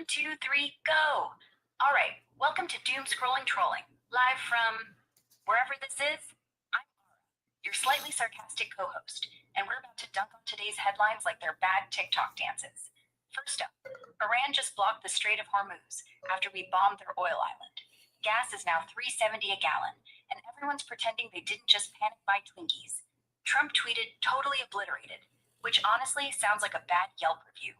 1, 2, 3, go! Alright, welcome to Doom Scrolling Trolling, live from wherever this is. I'm Laura, your slightly sarcastic co-host, and we're about to dunk on today's headlines like they're bad TikTok dances. First up, Iran just blocked the Strait of Hormuz after we bombed their oil island. Gas is now $3.70 a gallon, and everyone's pretending they didn't just panic buy Twinkies. Trump tweeted totally obliterated, which honestly sounds like a bad Yelp review.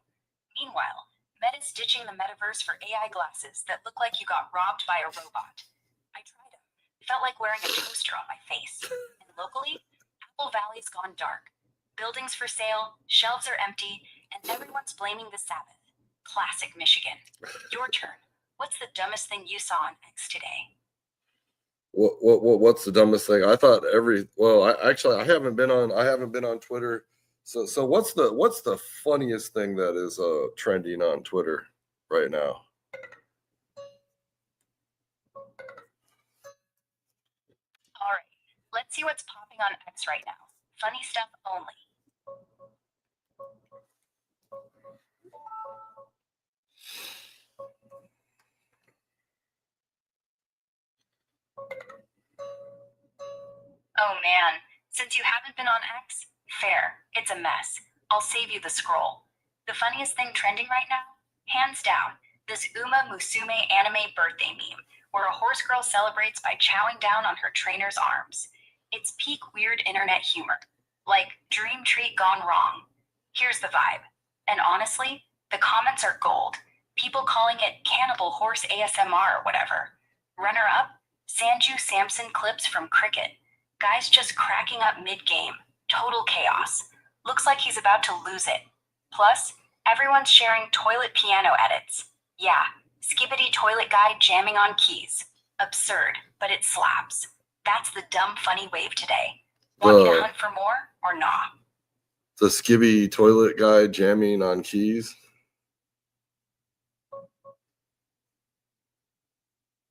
Meanwhile, Meta's ditching the metaverse for AI glasses that look like you got robbed by a robot. I tried them. It felt like wearing a toaster on my face. And locally, Apple Valley's gone dark. Buildings for sale, shelves are empty, and everyone's blaming the Sabbath. Classic Michigan. Your turn. What's the dumbest thing you saw on X today? What's the dumbest thing? I thought I haven't been on Twitter. So what's the funniest thing that is trending on Twitter right now? All right, let's see what's popping on X right now. Funny stuff only. Oh man, since you haven't been on X, fair, it's a mess. I'll save you the scroll. The funniest thing trending right now? Hands down, this Uma Musume anime birthday meme, where a horse girl celebrates by chowing down on her trainer's arms. It's peak weird internet humor, like dream treat gone wrong. Here's the vibe. And honestly, the comments are gold. People calling it cannibal horse ASMR or whatever. Runner up, Sanju Samson clips from Cricket. Guy's just cracking up mid-game. Total chaos. Looks like he's about to lose it. Plus, everyone's sharing toilet piano edits. Yeah, skibbity toilet guy jamming on keys. Absurd, but it slaps. That's the dumb funny wave today. Want me to hunt for more or nah? The skibby toilet guy jamming on keys?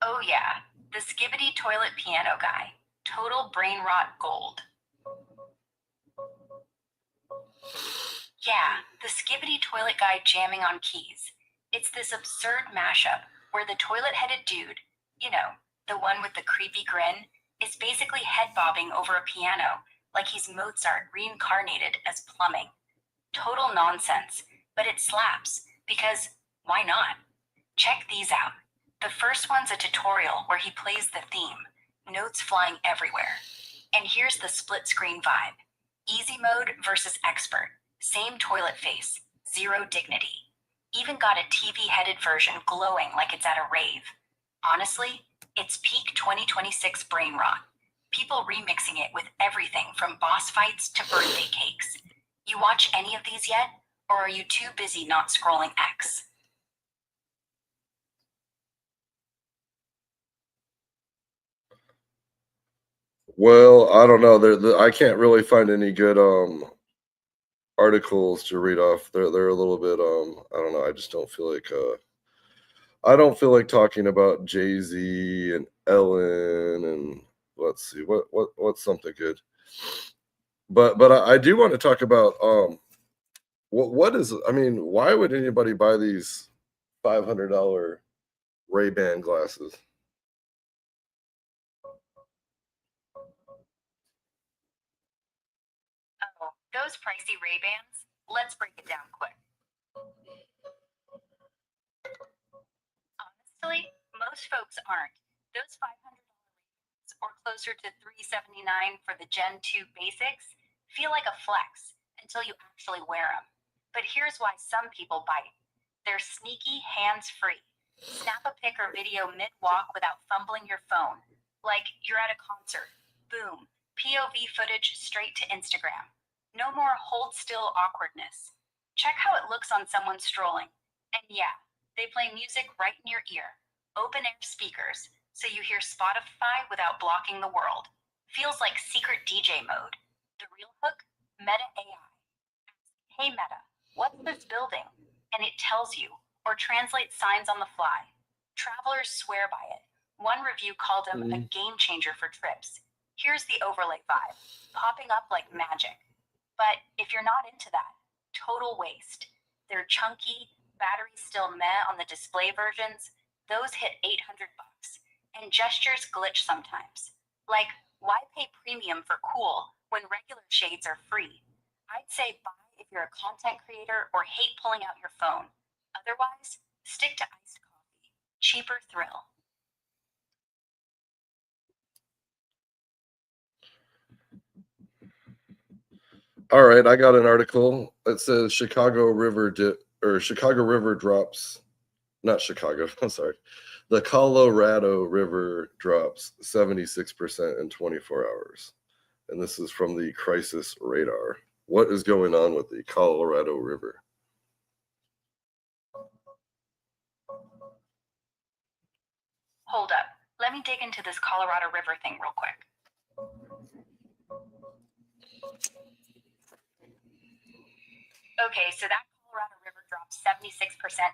Oh yeah, the skibbity toilet piano guy. Total brain rot gold. Yeah, the skibbity toilet guy jamming on keys. It's this absurd mashup where the toilet-headed dude, you know, the one with the creepy grin, is basically head bobbing over a piano like he's Mozart reincarnated as plumbing. Total nonsense, but it slaps because why not? Check these out. The first one's a tutorial where he plays the theme, notes flying everywhere. And here's the split screen vibe. Easy mode versus expert. Same toilet face, zero dignity. Even got a TV-headed version glowing like it's at a rave. Honestly, it's peak 2026 brain rot. People remixing it with everything from boss fights to birthday cakes. You watch any of these yet? Or are you too busy not scrolling X? Well, I don't know. I can't really find any good articles to read off. They're a little bit I don't know. I just don't feel like talking about Jay-Z and Ellen and let's see what's something good. But I do want to talk about why would anybody buy these $500 Ray-Ban glasses? Oh, those pricey Ray-Bans? Let's break it down quick. Honestly, most folks aren't. Those $500 or closer to $379 for the Gen 2 basics feel like a flex until you actually wear them. But here's why some people bite. They're sneaky, hands-free. Snap a pic or video mid-walk without fumbling your phone. Like you're at a concert. Boom. POV footage straight to Instagram. No more hold still awkwardness. Check how it looks on someone strolling. And yeah, they play music right in your ear. Open air speakers, so you hear Spotify without blocking the world. Feels like secret DJ mode. The real hook? Meta AI. Hey Meta, what's this building? And it tells you, or translates signs on the fly. Travelers swear by it. One review called them a game changer for trips. Here's the overlay vibe, popping up like magic. But if you're not into that, total waste. They're chunky, Batteries still meh on the display versions. Those hit $800. And gestures glitch sometimes. Like, why pay premium for cool when regular shades are free? I'd say buy if you're a content creator or hate pulling out your phone. Otherwise, stick to iced coffee. Cheaper thrill. All right, I got an article that says Chicago River drops, not Chicago, I'm sorry. The Colorado River drops 76% in 24 hours. And this is from the Crisis Radar. What is going on with the Colorado River? Hold up. Let me dig into this Colorado River thing real quick. Okay, so that Colorado River dropped 76%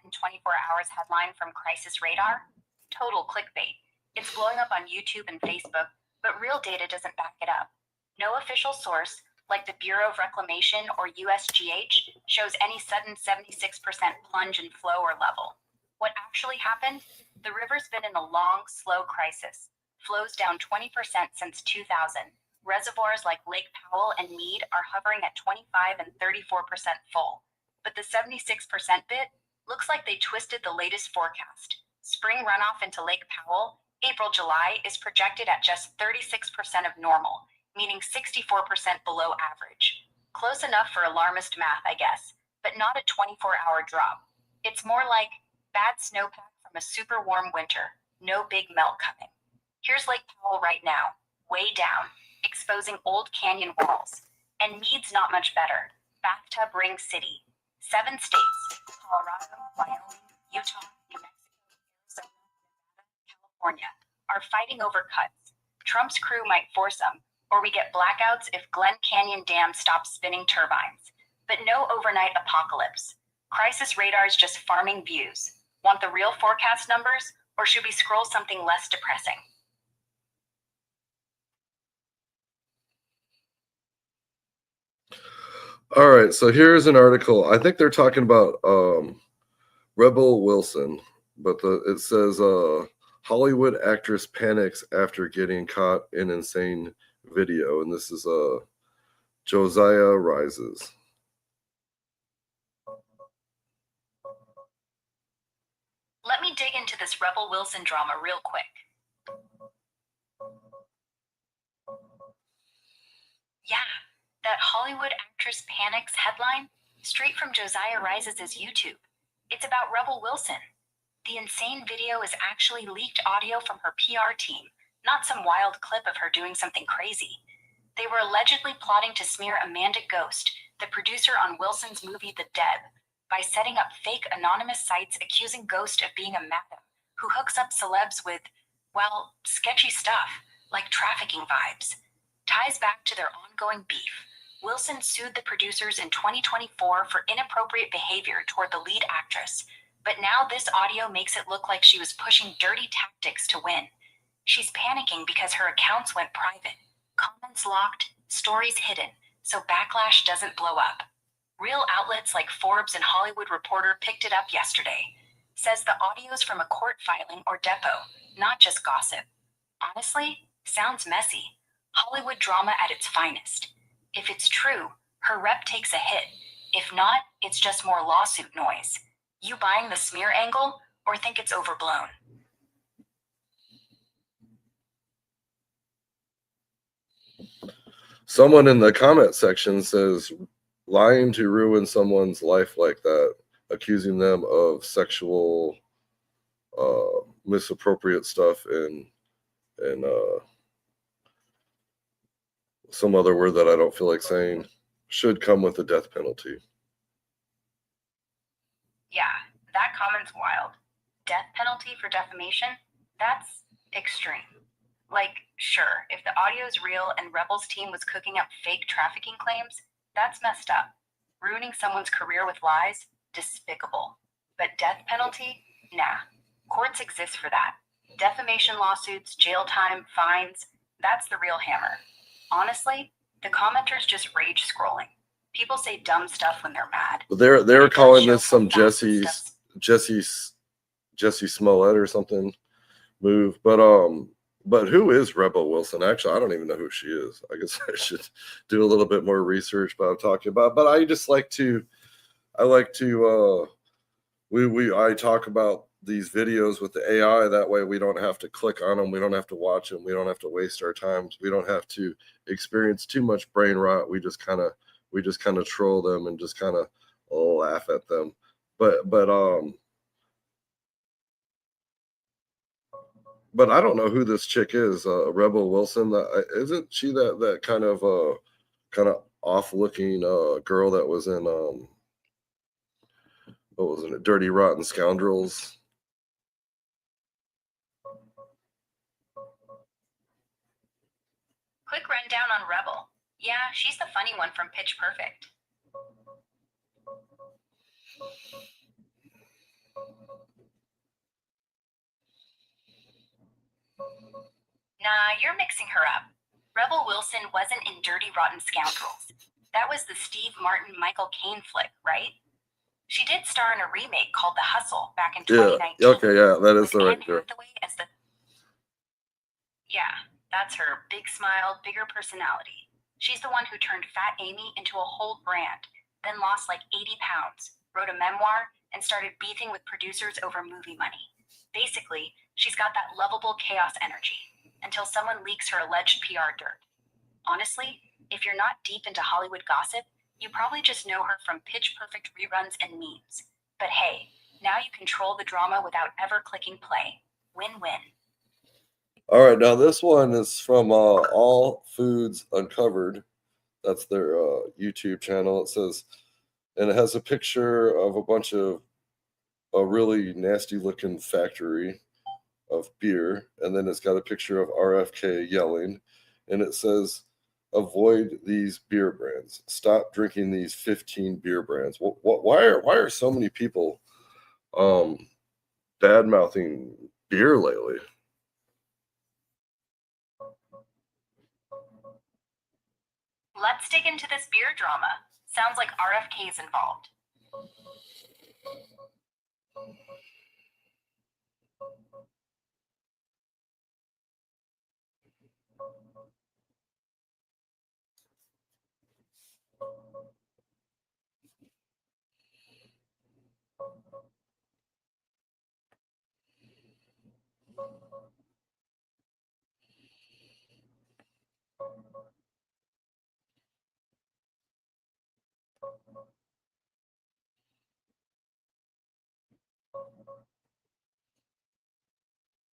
in 24 hours headline from Crisis Radar. Total clickbait. It's blowing up on YouTube and Facebook, but real data doesn't back it up. No official source, like the Bureau of Reclamation or USGH, shows any sudden 76% plunge in flow or level. What actually happened? The river's been in a long, slow crisis. Flows down 20% since 2000. Reservoirs like Lake Powell and Mead are hovering at 25 and 34% full. But the 76% bit looks like they twisted the latest forecast. Spring runoff into Lake Powell, April-July, is projected at just 36% of normal, meaning 64% below average. Close enough for alarmist math, I guess, but not a 24-hour drop. It's more like bad snowpack from a super warm winter, no big melt coming. Here's Lake Powell right now, way down, exposing old canyon walls. And Mead's not much better. Bathtub Ring City. 7 states, Colorado, Wyoming, Utah, New Mexico, Arizona, Nevada, California, are fighting over cuts. Trump's crew might force them, or we get blackouts if Glen Canyon Dam stops spinning turbines. But no overnight apocalypse. Crisis Radar's just farming views. Want the real forecast numbers, or should we scroll something less depressing? All right, so here's an article. I think they're talking about Rebel Wilson, but it says Hollywood actress panics after getting caught in insane video, and this is Josiah Rises. Let me dig into this Rebel Wilson drama real quick. Yeah, that Hollywood actress panics headline, straight from Josiah Rises' YouTube. It's about Rebel Wilson. The insane video is actually leaked audio from her PR team, not some wild clip of her doing something crazy. They were allegedly plotting to smear Amanda Ghost, the producer on Wilson's movie The Deb, by setting up fake anonymous sites accusing Ghost of being a madam who hooks up celebs with, well, sketchy stuff, like trafficking vibes. Ties back to their ongoing beef. Wilson sued the producers in 2024 for inappropriate behavior toward the lead actress, but now this audio makes it look like she was pushing dirty tactics to win. She's panicking because her accounts went private, comments locked, stories hidden, so backlash doesn't blow up. Real outlets like Forbes and Hollywood Reporter picked it up yesterday. Says the audio's from a court filing or depo, not just gossip. Honestly, sounds messy. Hollywood drama at its finest. If it's true, her rep takes a hit. If not, it's just more lawsuit noise. You buying the smear angle, or think it's overblown? Someone in the comment section says, lying to ruin someone's life like that, accusing them of sexual misappropriate stuff and some other word that I don't feel like saying, should come with a death penalty. Yeah, that comment's wild. Death penalty for defamation? That's extreme. Like, sure, if the audio's real and Rebel's team was cooking up fake trafficking claims, that's messed up. Ruining someone's career with lies? Despicable. But death penalty? Nah. Courts exist for that. Defamation lawsuits, jail time, fines, that's the real hammer. Honestly, the commenters just rage scrolling. People say dumb stuff when they're mad. They're calling this some Jesse's Jesse Smollett or something move. But who is Rebel Wilson? Actually, I don't even know who she is. I guess I should do a little bit more research about what I'm talking about. But I like to I talk about these videos with the AI. That way we don't have to click on them. We don't have to watch them. We don't have to waste our time. We don't have to experience too much brain rot. We just kind of troll them and just kind of laugh at them. But I don't know who this chick is. Rebel Wilson. Isn't she that kind of off looking girl that was in what was it, Dirty Rotten Scoundrels? Quick rundown on Rebel. Yeah, she's the funny one from Pitch Perfect. Nah, you're mixing her up. Rebel Wilson wasn't in Dirty Rotten Scoundrels. That was the Steve Martin Michael Caine flick, right? She did star in a remake called The Hustle back in 2019. Yeah, okay, yeah, that is the right girl. Yeah, that's her. Big smile, bigger personality. She's the one who turned Fat Amy into a whole brand, then lost like 80 pounds, wrote a memoir, and started beefing with producers over movie money. Basically, she's got that lovable chaos energy until someone leaks her alleged PR dirt. Honestly, if you're not deep into Hollywood gossip, you probably just know her from Pitch Perfect reruns and memes. But hey, now you control the drama without ever clicking play. Win-win. All right, now this one is from All Foods Uncovered. That's their YouTube channel. It says, and it has a picture of a bunch of a really nasty looking factory of beer, and then it's got a picture of RFK yelling, and it says, avoid these beer brands. Stop drinking these 15 beer brands. Why are so many people bad mouthing beer lately? Let's dig into this beer drama. Sounds like RFK is involved.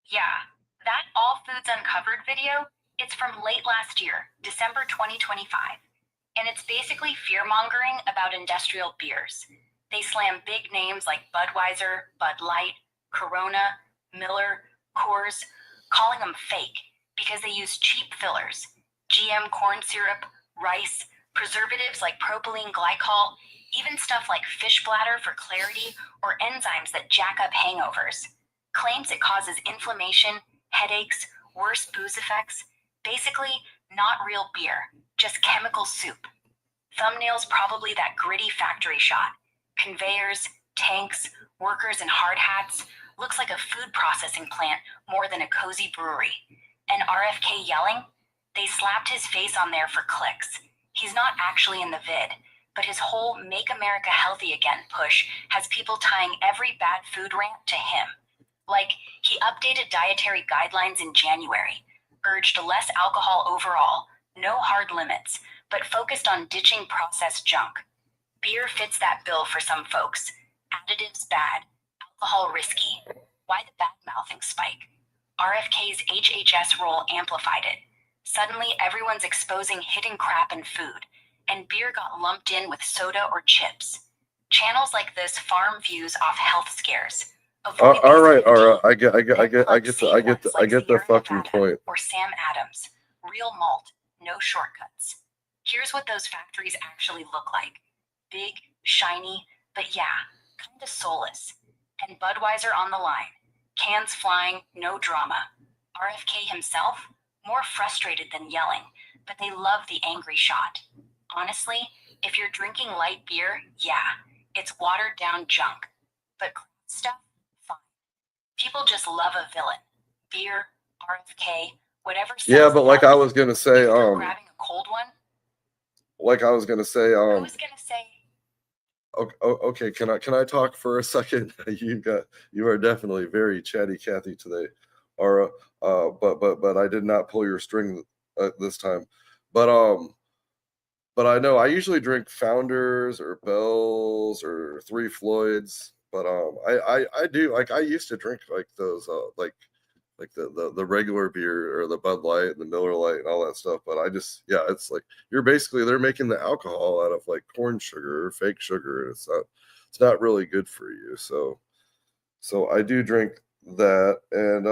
Yeah, that All Foods Uncovered video, it's from late last year, December 2025. And it's basically fear-mongering about industrial beers. They slam big names like Budweiser, Bud Light, Corona, Miller, Coors, calling them fake because they use cheap fillers, GM corn syrup, rice, preservatives like propylene glycol, even stuff like fish bladder for clarity or enzymes that jack up hangovers. Claims it causes inflammation, headaches, worse booze effects. Basically, not real beer, just chemical soup. Thumbnail's probably that gritty factory shot. Conveyors, tanks, workers in hard hats. Looks like a food processing plant more than a cozy brewery. And RFK yelling? They slapped his face on there for clicks. He's not actually in the vid, but his whole Make America Healthy Again push has people tying every bad food rant to him. Like, he updated dietary guidelines in January, urged less alcohol overall, no hard limits, but focused on ditching processed junk. Beer fits that bill for some folks. Additives bad, alcohol risky. Why the bad-mouthing spike? RFK's HHS role amplified it. Suddenly, everyone's exposing hidden crap in food, and beer got lumped in with soda or chips. Channels like this farm views off health scares. All right. I get the fucking point. Or Sam Adams, real malt, no shortcuts. Here's what those factories actually look like. Big, shiny, but yeah, kind of soulless. And Budweiser on the line. Cans flying, no drama. RFK himself, more frustrated than yelling, but they love the angry shot. Honestly, if you're drinking light beer, yeah, it's watered down junk. But stuff, fine. People just love a villain. Beer, RFK, whatever. Yeah, but like I was gonna say, grabbing a cold one. like I was gonna say, Who's gonna say? Okay, can I talk for a second? You are definitely very chatty Cathy today, Aura. But I did not pull your string this time. But I know I usually drink Founders or Bells or Three Floyds. But I do like I used to drink like those like the regular beer or the Bud Light and the Miller Lite and all that stuff. But I just it's like they're making the alcohol out of like corn sugar or fake sugar, and it's not really good for you. So I do drink that, and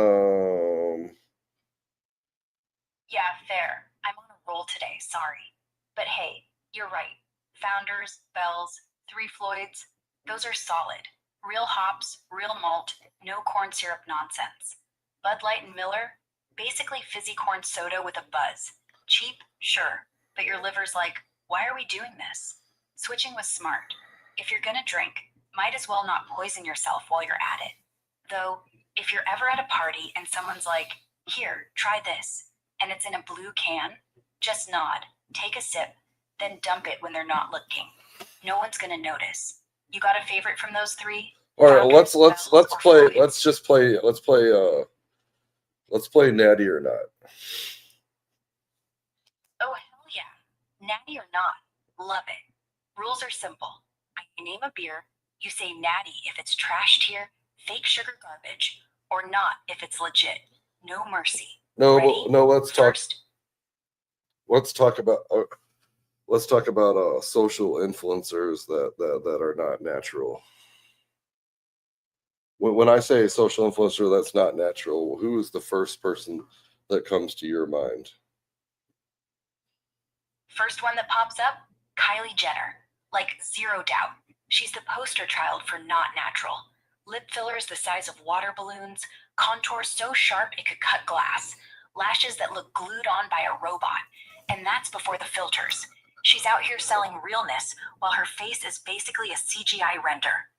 yeah, fair. I'm on a roll today, sorry. But hey, you're right. Founders, Bells, Three Floyds, those are solid. Real hops, real malt, no corn syrup nonsense. Bud Light and Miller, basically fizzy corn soda with a buzz. Cheap, sure, but your liver's like, why are we doing this? Switching was smart. If you're gonna drink, might as well not poison yourself while you're at it. Though, if you're ever at a party and someone's like, here, try this, and it's in a blue can, just nod, take a sip, then dump it when they're not looking. No one's gonna notice. You got a favorite from those three? all right, let's play Natty or Not. Oh, hell yeah. Natty or not. Love it. Rules are simple. I name a beer. You say natty if it's trashed here, fake sugar garbage, or not if it's legit. No mercy. No, Ready? no. Let's talk. First. Let's talk about social influencers that are not natural. When I say social influencer that's not natural, who is the first person that comes to your mind? First one that pops up, Kylie Jenner. Like, zero doubt. She's the poster child for not natural. Lip fillers the size of water balloons, contour so sharp it could cut glass, lashes that look glued on by a robot, and that's before the filters. She's out here selling realness while her face is basically a CGI render.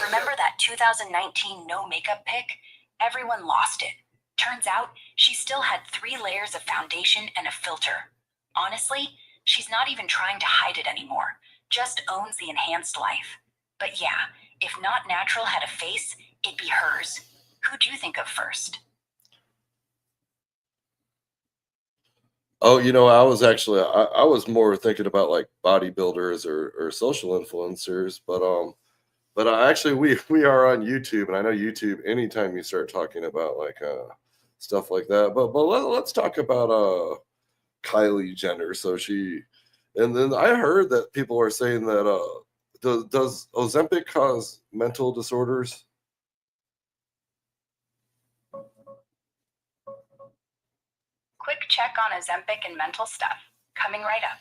Remember that 2019 no makeup pic? Everyone lost it. Turns out she still had 3 layers of foundation and a filter. Honestly, she's not even trying to hide it anymore, just owns the enhanced life. But yeah, if Not Natural had a face, it'd be hers. Who'd you think of first? Oh, I was actually I was more thinking about like bodybuilders or social influencers, but actually we are on YouTube, and I know YouTube. Anytime you start talking about like stuff like that, but let's talk about Kylie Jenner. And then I heard that people are saying that does Ozempic cause mental disorders? Quick check on Ozempic and mental stuff. Coming right up.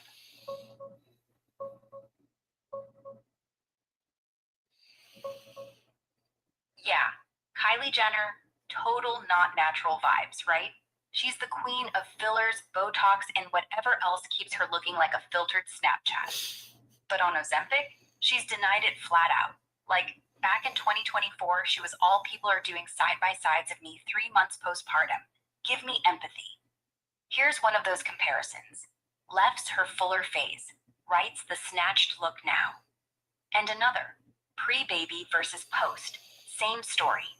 Yeah, Kylie Jenner, total not natural vibes, right? She's the queen of fillers, Botox, and whatever else keeps her looking like a filtered Snapchat. But on Ozempic, she's denied it flat out. Like, back in 2024, she was all people are doing side-by-sides of me 3 months postpartum. Give me empathy. Here's one of those comparisons. Left's her fuller phase, right's the snatched look now. And another, pre-baby versus post, same story.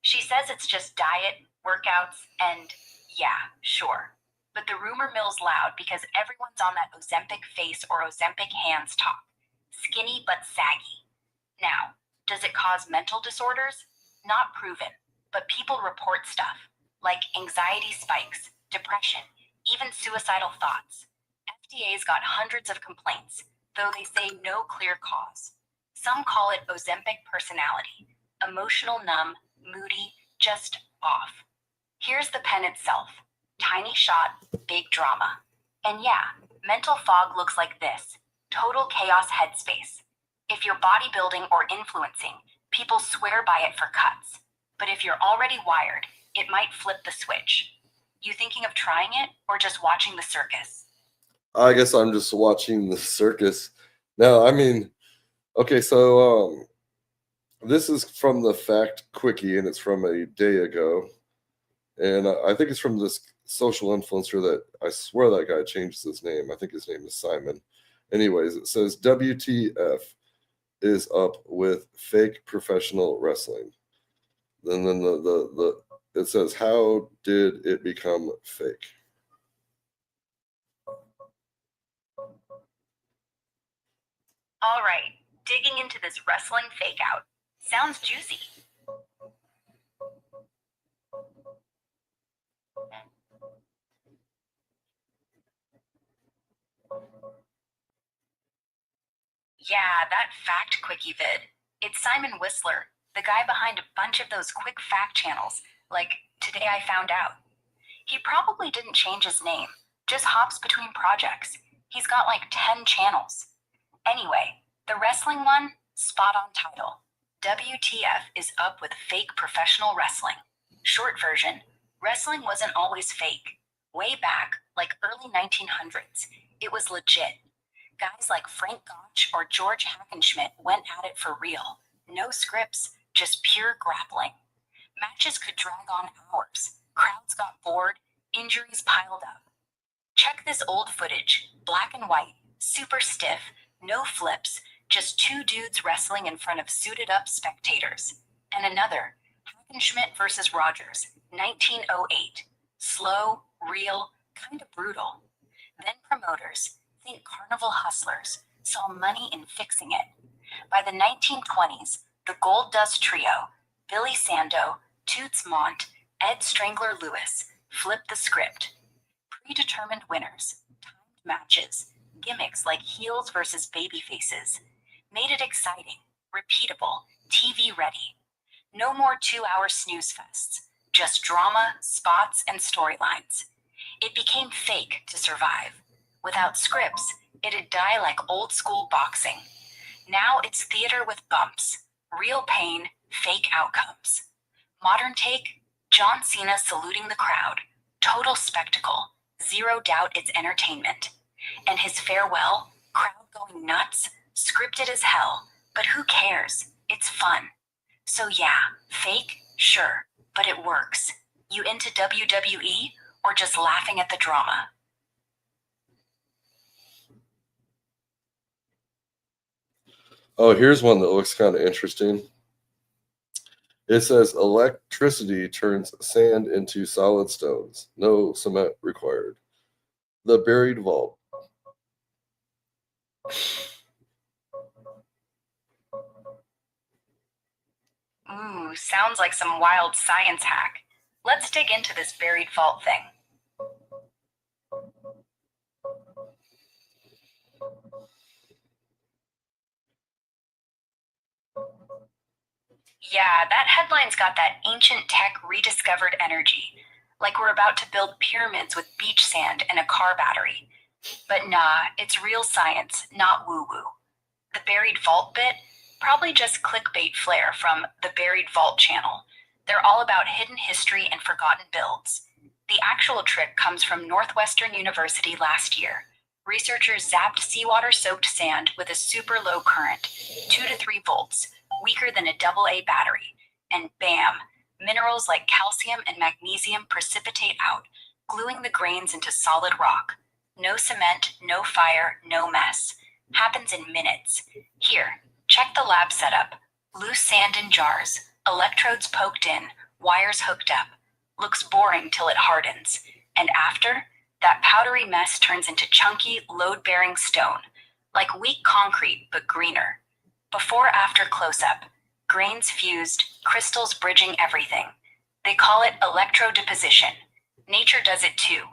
She says it's just diet, workouts, and yeah, sure. But the rumor mill's loud because everyone's on that Ozempic face or Ozempic hands talk. Skinny but saggy. Now, does it cause mental disorders? Not proven, but people report stuff, like anxiety spikes, depression, even suicidal thoughts. FDA's got hundreds of complaints, though they say no clear cause. Some call it Ozempic personality, emotional numb, moody, just off. Here's the pen itself. Tiny shot, big drama. And yeah, mental fog looks like this. Total chaos headspace. If you're bodybuilding or influencing, people swear by it for cuts. But if you're already wired, it might flip the switch. You thinking of trying it or just watching the circus? I guess I'm just watching the circus. No, I mean, okay, so This is from the Fact Quickie, and it's from a day ago. And I think it's from this social influencer that I swear that guy changed his name. I think his name is Simon. Anyways, it says WTF is up with fake professional wrestling. And then the it says, how did it become fake? All right, digging into this wrestling fake out. Sounds juicy. Yeah, that fact quickie vid. It's Simon Whistler, the guy behind a bunch of those quick fact channels, like Today I Found Out. He probably didn't change his name, just hops between projects. He's got like 10 channels. Anyway, the wrestling one, spot on title. WTF is up with fake professional wrestling. Short version, wrestling wasn't always fake. Way back, like early 1900s, it was legit. Guys like Frank Gotch or George Hackenschmidt went at it for real. No scripts, just pure grappling. Matches could drag on hours. Crowds got bored, injuries piled up. Check this old footage, black and white, super stiff, no flips, just two dudes wrestling in front of suited up spectators. And another, Hackenschmidt versus Rogers, 1908. Slow, real, kind of brutal. Then promoters, think Carnival Hustlers, saw money in fixing it. By the 1920s, the Gold Dust Trio, Billy Sando, Toots Mondt, Ed Strangler Lewis, flipped the script. Predetermined winners, timed matches, gimmicks like heels versus baby faces, made it exciting, repeatable, TV ready. No more 2-hour snooze fests, just drama, spots, and storylines. It became fake to survive. Without scripts, it'd die like old school boxing. Now it's theater with bumps, real pain, fake outcomes. Modern take, John Cena saluting the crowd, total spectacle, zero doubt it's entertainment. And his farewell, crowd going nuts, scripted as hell, but who cares? It's fun. So yeah, fake, sure, but it works. You into WWE or just laughing at the drama? Oh, here's one that looks kind of interesting. It says electricity turns sand into solid stones. No cement required. The buried vault. Ooh, sounds like some wild science hack. Let's dig into this buried vault thing. Yeah, that headline's got that ancient tech rediscovered energy. Like we're about to build pyramids with beach sand and a car battery. But nah, it's real science, not woo woo. The buried vault bit? Probably just clickbait flair from the Buried Vault channel. They're all about hidden history and forgotten builds. The actual trick comes from Northwestern University last year. Researchers zapped seawater soaked sand with a super low current, 2 to 3 volts, weaker than a AA battery, and bam, minerals like calcium and magnesium precipitate out, gluing the grains into solid rock. No cement, no fire, no mess. Happens in minutes. Here, check the lab setup. Loose sand in jars, electrodes poked in, wires hooked up. Looks boring till it hardens. And after, that powdery mess turns into chunky, load-bearing stone. Like weak concrete, but greener. Before-after close-up. Grains fused, crystals bridging everything. They call it electrodeposition. Nature does it too.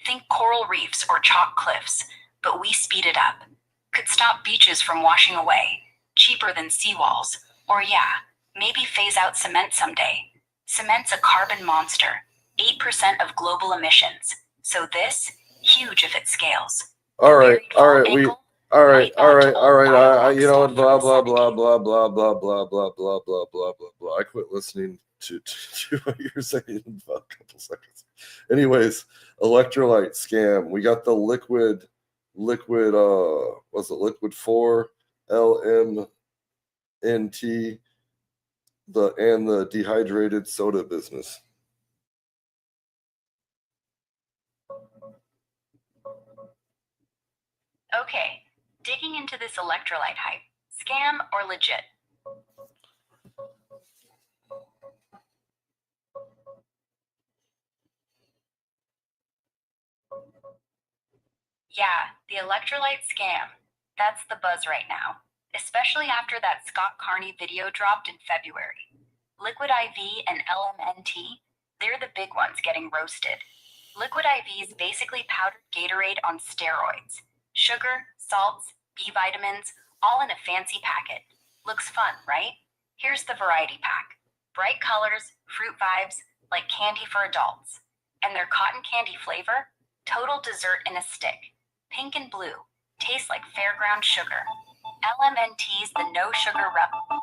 Think coral reefs or chalk cliffs, but we speed it up. Could stop beaches from washing away. Cheaper than seawalls. Or yeah, maybe phase out cement someday. Cement's a carbon monster. 8% of global emissions. So this, huge if it scales. All right, you know what? Blah blah blah blah blah blah blah blah blah blah blah blah blah. I quit listening to what you're saying in about a couple seconds. Anyways, electrolyte scam. We got the liquid. Was it liquid 4 LMNT the dehydrated soda business. Okay, digging into this electrolyte hype, scam or legit? Yeah, the electrolyte scam. That's the buzz right now, especially after that Scott Carney video dropped in February. Liquid IV and LMNT, they're the big ones getting roasted. Liquid IV is basically powdered Gatorade on steroids. Sugar, salts, B vitamins, all in a fancy packet. Looks fun, right? Here's the variety pack. Bright colors, fruit vibes, like candy for adults. And their cotton candy flavor? Total dessert in a stick. Pink and blue. Tastes like fairground sugar. LMNT's the no sugar rebel.